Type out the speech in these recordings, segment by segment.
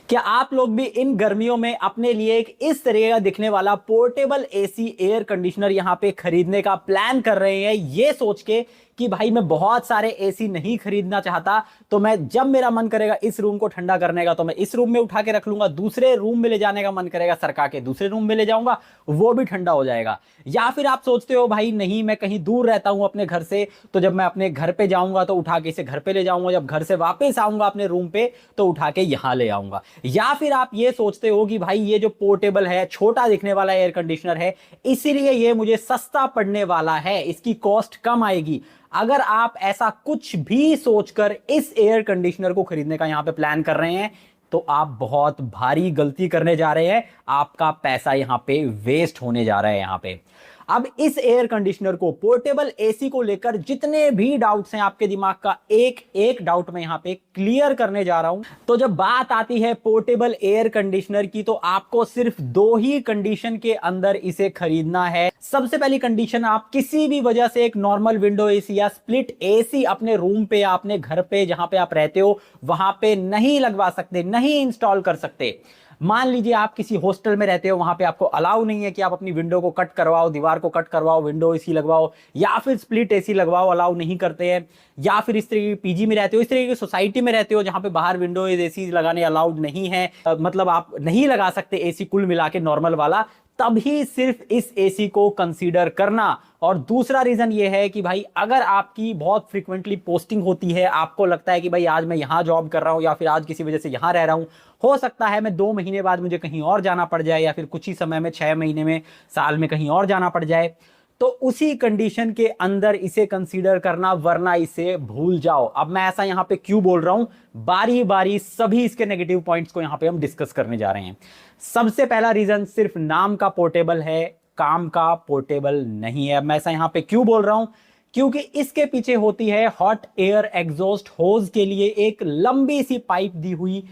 क्या आप लोग भी इन गर्मियों में अपने लिए एक इस तरह का दिखने वाला पोर्टेबल एसी एयर कंडीशनर यहां पे खरीदने का प्लान कर रहे हैं, ये सोच के कि भाई मैं बहुत सारे एसी नहीं खरीदना चाहता, तो मैं जब मेरा मन करेगा इस रूम को ठंडा करने का तो मैं इस रूम में उठा के रख लूंगा, दूसरे रूम में ले जाने का मन करेगा सरका के दूसरे रूम में ले जाऊंगा, वो भी ठंडा हो जाएगा। या फिर आप सोचते हो भाई नहीं, मैं कहीं दूर रहता हूं अपने घर से, तो जब मैं अपने घर पे जाऊंगा तो उठा के इसे घर पे ले जाऊंगा, जब घर से वापस आऊंगा अपने रूम पे तो उठा के यहां ले आऊंगा। या फिर आप ये सोचते हो कि भाई ये जो पोर्टेबल है, छोटा दिखने वाला एयर कंडीशनर है, इसीलिए ये मुझे सस्ता पड़ने वाला है, इसकी कॉस्ट कम आएगी। अगर आप ऐसा कुछ भी सोचकर इस एयर कंडीशनर को खरीदने का यहां पे प्लान कर रहे हैं तो आप बहुत भारी गलती करने जा रहे हैं। आपका पैसा यहां पे वेस्ट होने जा रहा है यहां पे। अब इस एयर कंडीशनर को, पोर्टेबल एसी को लेकर जितने भी डाउट्स हैं आपके दिमाग का, एक एक डाउट मैं यहां पे क्लियर करने जा रहा हूं। तो जब बात आती है पोर्टेबल एयर कंडीशनर की, तो आपको सिर्फ दो ही कंडीशन के अंदर इसे खरीदना है। सबसे पहली कंडीशन, आप किसी भी वजह से एक नॉर्मल विंडो एसी या स्प्लिट एसी अपने रूम पे या अपने घर पे जहां पे आप रहते हो वहां पे नहीं लगवा सकते, नहीं इंस्टॉल कर सकते। मान लीजिए आप किसी हॉस्टल में रहते हो, वहां पे आपको अलाउ नहीं है कि आप अपनी विंडो को कट करवाओ, दीवार को कट करवाओ, विंडो एसी लगवाओ या फिर स्प्लिट एसी लगवाओ, अलाउ नहीं करते हैं। या फिर इस तरह की पीजी में रहते हो, इस तरह की सोसाइटी में रहते हो जहां पे बाहर विंडो एसी लगाने अलाउड नहीं है, मतलब आप नहीं लगा सकते एसी कुल मिला के नॉर्मल वाला, तभी सिर्फ इस एसी को कंसीडर करना। और दूसरा रीजन ये है कि भाई अगर आपकी बहुत फ्रीक्वेंटली पोस्टिंग होती है, आपको लगता है कि भाई आज मैं यहां जॉब कर रहा हूं या फिर आज किसी वजह से यहां रह रहा हूं, हो सकता है मैं 2 महीने बाद मुझे कहीं और जाना पड़ जाए या फिर कुछ ही समय में 6 महीने में, साल में कहीं और जाना पड़ जाए, तो उसी कंडीशन के अंदर इसे कंसीडर करना, वरना इसे भूल जाओ। अब मैं ऐसा यहां पे क्यों बोल रहा हूं, बारी बारी सभी इसके नेगेटिव पॉइंट्स को यहां पे हम डिस्कस करने जा रहे हैं। सबसे पहला रीजन, सिर्फ नाम का पोर्टेबल है, काम का पोर्टेबल नहीं है। मैं ऐसा यहां पे क्यों बोल रहा हूं, क्योंकि इसके पीछे होती है हॉट एयर एग्जॉस्ट होज के लिए एक लंबी सी पाइप दी हुई।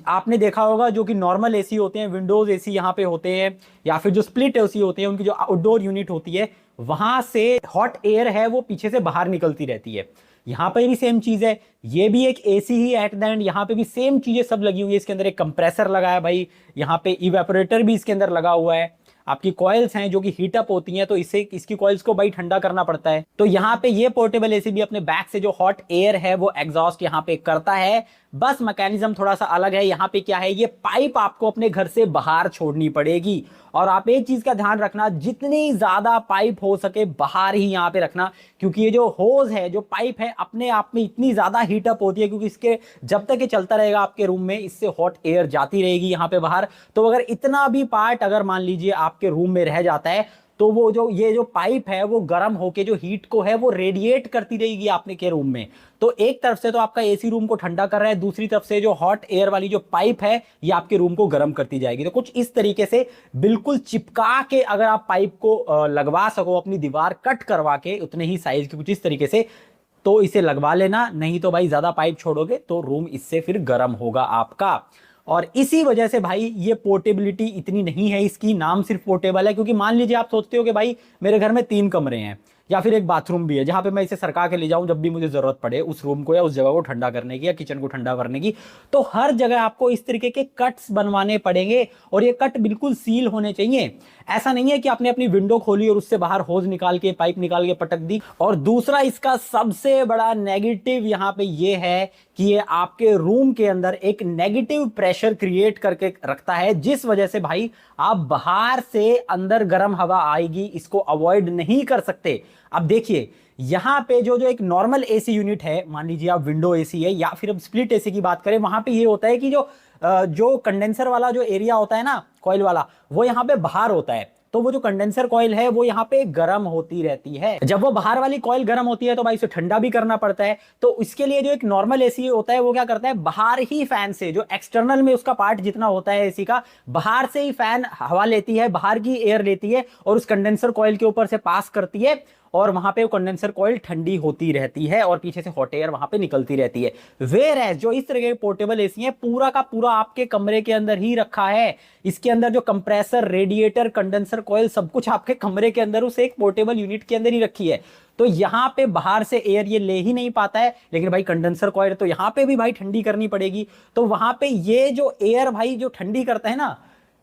आपने देखा होगा जो कि नॉर्मल एसी होते हैं, विंडोज एसी यहाँ पे होते हैं, या फिर जो स्प्लिट एसी होते हैं, उनकी जो आउटडोर यूनिट होती है, वहां से हॉट एयर है वो पीछे से बाहर निकलती रहती है। यहां पर भी सेम चीज है, ये भी एक AC he at the end, यहां पे भी सेम चीजें सब लगी हुई है। इसके अंदर एक कंप्रेसर लगा है भाई, यहाँ पे इवेपोरेटर भी इसके अंदर लगा हुआ है, आपकी कॉइल्स हैं जो कि हीट अप होती हैं, तो इससे इसकी कॉइल्स को भाई ठंडा करना पड़ता है। तो यहाँ पे ये पोर्टेबल एसी भी अपने बैक से जो हॉट एयर है वो एग्जॉस्ट यहाँ पे करता है, बस मैकेनिज्म थोड़ा सा अलग है। यहाँ पे क्या है, ये पाइप आपको अपने घर से बाहर छोड़नी पड़ेगी। और आप एक चीज का ध्यान रखना, जितनी ज्यादा पाइप हो सके बाहर ही यहाँ पे रखना, क्योंकि ये जो होज है, जो पाइप है, अपने आप में इतनी ज्यादा हीटअप होती है, क्योंकि इसके जब तक ये चलता रहेगा आपके रूम में, इससे हॉट एयर जाती रहेगी यहाँ पे बाहर। तो अगर इतना भी पार्ट अगर मान लीजिए आपके रूम में रह जाता है, तो वो जो ये जो पाइप है वो गर्म होके जो हीट को है वो रेडिएट करती रहेगी आपने के रूम में। तो एक तरफ से तो आपका एसी रूम को ठंडा कर रहा है, दूसरी तरफ से जो हॉट एयर वाली जो पाइप है ये आपके रूम को गर्म करती जाएगी। तो कुछ इस तरीके से बिल्कुल चिपका के अगर आप पाइप को लगवा सको अपनी दीवार कट करवा के, उतने ही साइज के कुछ इस तरीके से, तो इसे लगवा लेना। नहीं तो भाई ज्यादा पाइप छोड़ोगे तो रूम इससे फिर गर्म होगा आपका। और इसी वजह से भाई ये पोर्टेबिलिटी इतनी नहीं है इसकी, नाम सिर्फ पोर्टेबल है। क्योंकि मान लीजिए आप सोचते हो कि भाई मेरे घर में 3 कमरे हैं या फिर एक बाथरूम भी है जहां पे मैं इसे सरका के ले जाऊं जब भी मुझे जरूरत पड़े उस रूम को या उस जगह को ठंडा करने की या किचन को ठंडा करने की, तो हर जगह आपको इस तरीके के कट्स बनवाने पड़ेंगे और ये कट बिल्कुल सील होने चाहिए। ऐसा नहीं है कि आपने अपनी विंडो खोली और उससे बाहर होज निकाल के, पाइप निकाल के पटक दी। और दूसरा इसका सबसे बड़ा नेगेटिव यहां पे ये है कि ये आपके रूम के अंदर एक नेगेटिव प्रेशर क्रिएट करके रखता है, जिस वजह से भाई आप बाहर से अंदर गर्म हवा आएगी, इसको अवॉइड नहीं कर सकते। अब देखिए यहां पे जो जो एक नॉर्मल एसी यूनिट है, मान लीजिए आप विंडो एसी है या फिर अब स्प्लिट एसी की बात करें, वहां पे ये होता है कि जो कंडेंसर वाला जो एरिया होता है ना, कॉइल वाला, वो यहाँ पे बाहर होता है। तो वो जो कंडेंसर कॉइल है वो यहाँ पे गर्म होती रहती है। जब वो बाहर वाली कॉइल गर्म होती है तो भाई उसे ठंडा भी करना पड़ता है। तो इसके लिए जो एक नॉर्मल एसी होता है वो क्या करता है, बाहर ही फैन से, जो एक्सटर्नल में उसका पार्ट जितना होता है एसी का, बाहर से ही फैन हवा लेती है, बाहर की एयर लेती है और उस कंडेंसर कॉइल के ऊपर से पास करती है और वहां पे वो कंडेंसर कॉइल ठंडी होती रहती है और पीछे से हॉट एयर वहां पे निकलती रहती है। वेयर एज जो इस तरह के पोर्टेबल एसी है पूरा का पूरा आपके कमरे के अंदर ही रखा है। इसके अंदर जो कंप्रेसर, रेडिएटर, कंडेंसर कॉइल सब कुछ आपके कमरे के अंदर उस एक पोर्टेबल यूनिट के अंदर ही रखी है। तो यहां पे बाहर से एयर ये ले ही नहीं पाता है, लेकिन भाई कंडेंसर कॉइल तो यहां पे भी भाई ठंडी करनी पड़ेगी। तो वहां पे ये जो एयर भाई जो ठंडी करता है ना,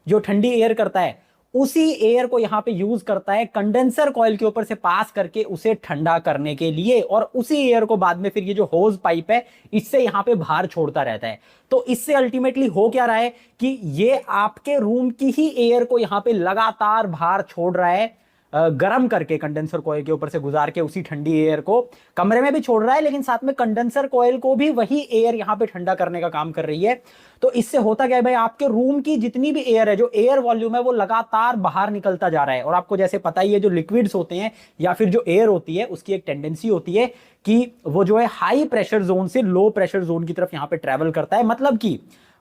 जो ठंडी एयर करता है, उसी एयर को यहां पे यूज करता है कंडेंसर कॉइल के ऊपर से पास करके उसे ठंडा करने के लिए, और उसी एयर को बाद में फिर ये जो होज पाइप है इससे यहां पे बाहर छोड़ता रहता है। तो इससे अल्टीमेटली हो क्या रहा है कि ये आपके रूम की ही एयर को यहां पे लगातार बाहर छोड़ रहा है, गर्म करके कंडेंसर कॉइल के ऊपर से गुजार के उसी ठंडी एयर को कमरे में भी छोड़ रहा है, लेकिन साथ में कंडेंसर कॉइल को भी वही एयर यहां पे ठंडा करने का काम कर रही है। तो इससे होता क्या है भाई, आपके रूम की जितनी भी एयर है, जो एयर वॉल्यूम है वो लगातार बाहर निकलता जा रहा है। और आपको जैसे पता ही है जो लिक्विड्स होते हैं या फिर जो एयर होती है उसकी एक टेंडेंसी होती है कि वो जो है हाई प्रेशर जोन से लो प्रेशर जोन की तरफ यहां पे ट्रेवल करता है। मतलब कि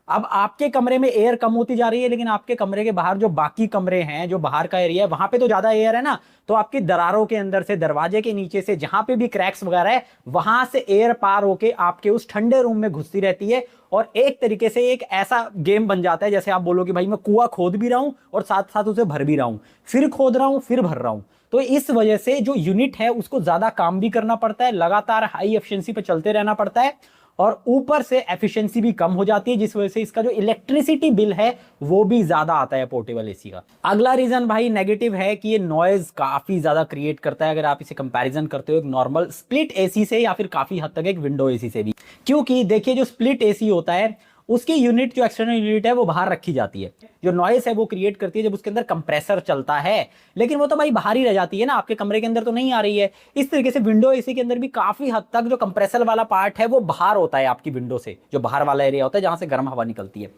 अब आपके कमरे में एयर कम होती जा रही है, लेकिन आपके कमरे के बाहर जो बाकी कमरे हैं, जो बाहर का एरिया है, वहां पे तो ज्यादा एयर है ना, तो आपकी दरारों के अंदर से, दरवाजे के नीचे से, जहां पे भी क्रैक्स वगैरह है, वहां से एयर पार होके आपके उस ठंडे रूम में घुसती रहती है। और एक तरीके से एक ऐसा गेम बन जाता है जैसे आप बोलो कि भाई मैं कुआं खोद भी रहा हूं और साथ साथ उसे भर भी रहा हूं, फिर खोद रहा हूं, फिर भर रहा हूं। तो इस वजह से जो यूनिट है उसको ज्यादा काम भी करना पड़ता है, लगातार हाई एफिशिएंसी पे चलते रहना पड़ता है, और ऊपर से एफिशिएंसी भी कम हो जाती है, जिस वजह से इसका जो इलेक्ट्रिसिटी बिल है वो भी ज्यादा आता है पोर्टेबल एसी का। अगला रीजन भाई नेगेटिव है कि ये नॉइज काफी ज्यादा क्रिएट करता है, अगर आप इसे कंपैरिजन करते हो एक नॉर्मल स्प्लिट एसी से या फिर काफी हद तक एक विंडो एसी से भी। क्योंकि देखिए जो स्प्लिट एसी होता है उसकी यूनिट, जो एक्सटर्नल यूनिट है वो बाहर रखी जाती है, जो नॉइस है वो क्रिएट करती है जब उसके अंदर कंप्रेसर चलता है, लेकिन वो तो भाई बाहर ही रह जाती है ना, आपके कमरे के अंदर तो नहीं आ रही है। इस तरीके से विंडो एसी के अंदर भी काफी हद तक जो कंप्रेसर वाला पार्ट है वो बाहर होता है, आपकी विंडो से जो बाहर वाला एरिया होता है जहां से गर्म हवा निकलती है,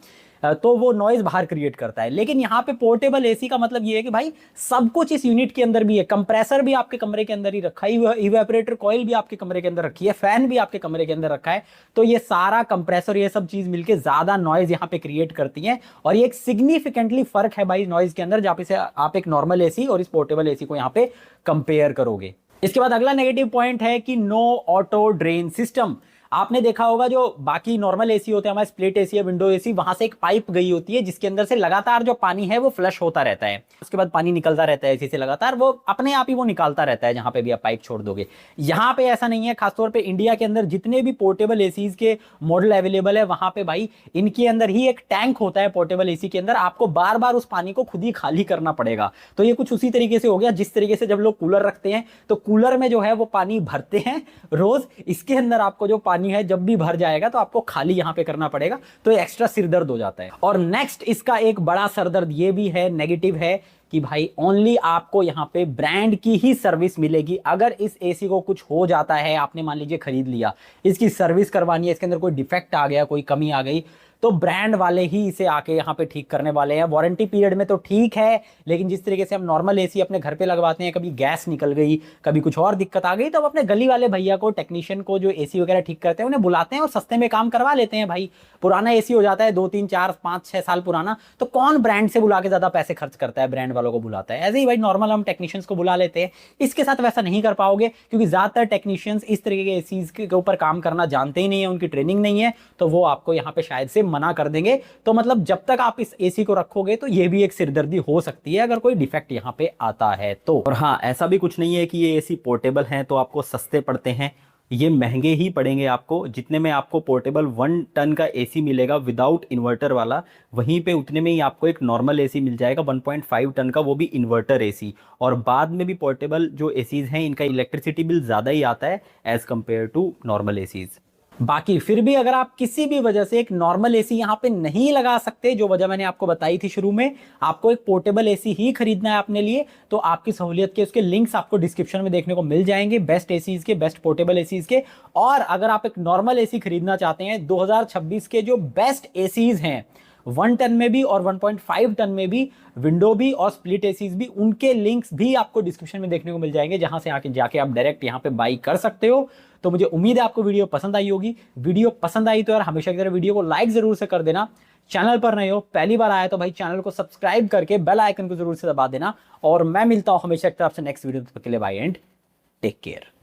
तो वो नॉइज बाहर क्रिएट करता है। लेकिन यहाँ पे पोर्टेबल एसी का मतलब ये है कि भाई सब कुछ इस यूनिट के अंदर भी है, कंप्रेसर भी आपके कमरे के अंदर ही रखा है, इवेपोरेटर कॉइल भी आपके कमरे के अंदर रखी है, फैन भी आपके कमरे के अंदर रखा है। तो ये सारा कंप्रेसर, ये सब चीज मिलकर ज्यादा नॉइज यहाँ पे क्रिएट करती है, और ये एक सिग्निफिकेंटली फर्क है भाई नॉइज के अंदर, जहां पे से आप एक नॉर्मल एसी और इस पोर्टेबल एसी को यहाँ पे कंपेयर करोगे। इसके बाद अगला नेगेटिव पॉइंट है कि नो ऑटो ड्रेन सिस्टम। आपने देखा होगा जो बाकी नॉर्मल एसी होते हैं, हमारे स्प्लिट एसी या विंडो एसी, वहां से एक पाइप गई होती है जिसके अंदर से लगातार जो पानी है वो फ्लश होता रहता है, उसके बाद पानी निकलता रहता है एसी से लगातार, वो अपने आप ही वो निकालता रहता है जहां पे भी आप पाइप छोड़ दोगे। यहाँ पे ऐसा नहीं है, खासतौर पे इंडिया के अंदर जितने भी पोर्टेबल एसीज के मॉडल अवेलेबल है वहां पे भाई इनके अंदर ही एक टैंक होता है पोर्टेबल एसी के अंदर, आपको बार बार उस पानी को खुद ही खाली करना पड़ेगा। तो ये कुछ उसी तरीके से हो गया जिस तरीके से जब लोग कूलर रखते हैं तो कूलर में जो है वो पानी भरते हैं रोज, इसके अंदर आपको जो पानी है जब भी भर जाएगा तो आपको खाली यहां पे करना पड़ेगा, तो एक्स्ट्रा सिरदर्द हो जाता है। और नेक्स्ट इसका एक बड़ा सरदर्द ये भी है, नेगेटिव है, कि भाई ओनली आपको यहां पे ब्रांड की ही सर्विस मिलेगी। अगर इस एसी को कुछ हो जाता है, आपने मान लीजिए खरीद लिया, इसकी सर्विस करवानी है, इसके अंदर कोई डिफेक्ट आ गया, कोई कमी आ गई, तो ब्रांड वाले ही इसे आके यहाँ पे ठीक करने वाले हैं। वारंटी पीरियड में तो ठीक है, लेकिन जिस तरीके से हम नॉर्मल एसी अपने घर पे लगवाते हैं, कभी गैस निकल गई, कभी कुछ और दिक्कत आ गई, तो हम अपने गली वाले भैया को, टेक्नीशियन को जो एसी वगैरह ठीक करते हैं उन्हें बुलाते हैं और सस्ते में काम करवा लेते हैं। भाई पुराना एसी हो जाता है 2 3 4 5 6 साल पुराना, तो कौन ब्रांड से बुला के ज्यादा पैसे खर्च करता है, ब्रांड वालों को बुलाता है। ऐसे ही भाई नॉर्मल हम टेक्नीशियंस को बुला लेते हैं। इसके साथ वैसा नहीं कर पाओगे, क्योंकि ज्यादातर टेक्नीशियंस इस तरीके के एसीज के ऊपर काम करना जानते ही नहीं है, उनकी ट्रेनिंग नहीं है, तो वो आपको यहाँ पे शायद से मना कर देंगे। तो मतलब जब तक आप इस एसी को रखोगे तो ये भी एक सिरदर्दी हो सकती है अगर कोई डिफेक्ट यहाँ पे आता है तो। और हाँ, ऐसा भी कुछ नहीं है कि ये एसी पोर्टेबल हैं तो आपको सस्ते पड़ते हैं, ये महंगे ही पड़ेंगे आपको। जितने में आपको पोर्टेबल 1 टन का एसी मिलेगा विदाउट इन्वर्टर वाला, वहीं पे उतने में ही आपको एक नॉर्मल एसी मिल जाएगा 1.5 टन का, वो भी इन्वर्टर एसी। और बाद में भी पोर्टेबल जो एसीज हैं इनका इलेक्ट्रिसिटी बिल ज़्यादा ही आता है as compare to normal ACs. बाकी फिर भी अगर आप किसी भी वजह से एक नॉर्मल एसी यहां पे नहीं लगा सकते, जो वजह मैंने आपको बताई थी शुरू में, आपको एक पोर्टेबल एसी ही खरीदना है अपने लिए, तो आपकी सहूलियत के उसके लिंक्स आपको डिस्क्रिप्शन में देखने को मिल जाएंगे, बेस्ट एसीज के, बेस्ट पोर्टेबल एसीज के। और अगर आप एक नॉर्मल एसी खरीदना चाहते हैं, 2026 के जो बेस्ट एसीज हैं 1 टन में भी और 1.5 टन में भी, विंडो भी और स्प्लिट एसीज भी, उनके लिंक्स भी आपको डिस्क्रिप्शन में देखने को मिल जाएंगे, जहां से आके जाके आप डायरेक्ट यहां पे बाई कर सकते हो। तो मुझे उम्मीद है आपको वीडियो पसंद आई होगी। वीडियो पसंद आई तो यार हमेशा की तरह वीडियो को लाइक जरूर से कर देना। चैनल पर नए हो, पहली बार आया तो भाई चैनल को सब्सक्राइब करके बेल आइकन को जरूर से दबा देना। और मैं मिलता हूं हमेशा की तरफ से नेक्स्ट वीडियो के लिए, बाय एंड टेक केयर।